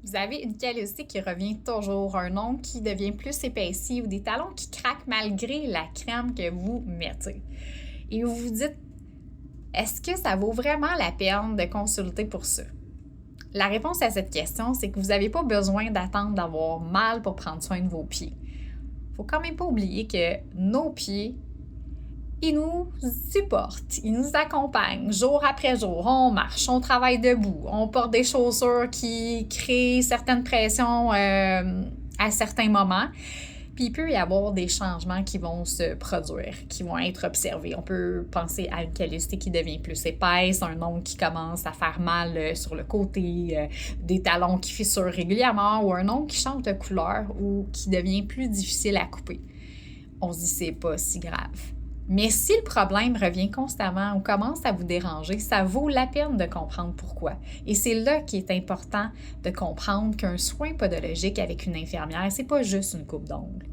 Vous avez une callosité qui revient toujours, un ongle qui devient plus épaissi ou des talons qui craquent malgré la crème que vous mettez. Et vous vous dites, est-ce que ça vaut vraiment la peine de consulter pour ça? La réponse à cette question, c'est que vous n'avez pas besoin d'attendre d'avoir mal pour prendre soin de vos pieds. Il ne faut quand même pas oublier que nos pieds, ils nous supportent, ils nous accompagnent jour après jour. On marche, on travaille debout, on porte des chaussures qui créent certaines pressions à certains moments. Puis il peut y avoir des changements qui vont se produire, qui vont être observés. On peut penser à une callosité qui devient plus épaisse, un ongle qui commence à faire mal sur le côté, des talons qui fissurent régulièrement ou un ongle qui change de couleur ou qui devient plus difficile à couper. On se dit c'est pas si grave. Mais si le problème revient constamment ou commence à vous déranger, ça vaut la peine de comprendre pourquoi. Et c'est là qu'il est important de comprendre qu'un soin podologique avec une infirmière, c'est pas juste une coupe d'ongles.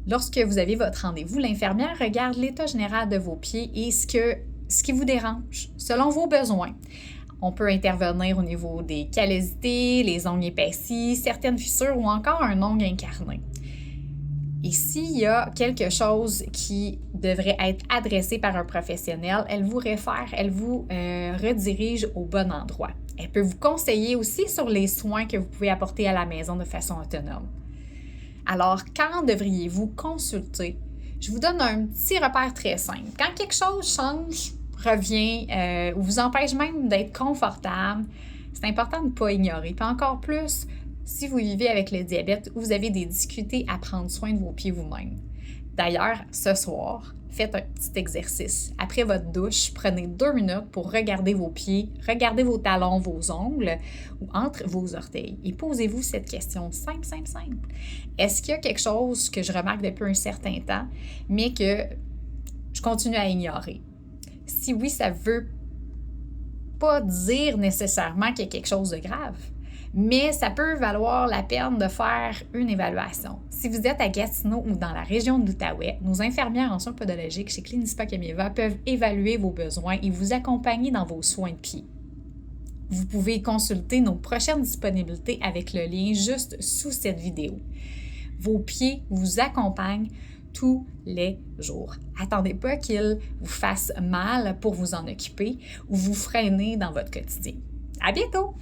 Lorsque vous avez votre rendez-vous, l'infirmière regarde l'état général de vos pieds et ce qui vous dérange, selon vos besoins. On peut intervenir au niveau des callosités, les ongles épaissis, certaines fissures ou encore un ongle incarné. Et s'il y a quelque chose qui devrait être adressé par un professionnel, elle vous réfère, elle vous redirige au bon endroit. Elle peut vous conseiller aussi sur les soins que vous pouvez apporter à la maison de façon autonome. Alors, quand devriez-vous consulter? Je vous donne un petit repère très simple. Quand quelque chose change, revient ou vous empêche même d'être confortable, c'est important de ne pas ignorer. Puis encore plus, si vous vivez avec le diabète ou vous avez des difficultés à prendre soin de vos pieds vous-même. D'ailleurs, ce soir, faites un petit exercice. Après votre douche, prenez 2 minutes pour regarder vos pieds, regardez vos talons, vos ongles ou entre vos orteils. Et posez-vous cette question simple. Est-ce qu'il y a quelque chose que je remarque depuis un certain temps, mais que je continue à ignorer? Si oui, ça ne veut pas dire nécessairement qu'il y a quelque chose de grave. Mais ça peut valoir la peine de faire une évaluation. Si vous êtes à Gatineau ou dans la région de l'Outaouais, nos infirmières en soins podologiques chez Clinispa Camieva peuvent évaluer vos besoins et vous accompagner dans vos soins de pieds. Vous pouvez consulter nos prochaines disponibilités avec le lien juste sous cette vidéo. Vos pieds vous accompagnent tous les jours. Attendez pas qu'ils vous fassent mal pour vous en occuper ou vous freiner dans votre quotidien. À bientôt!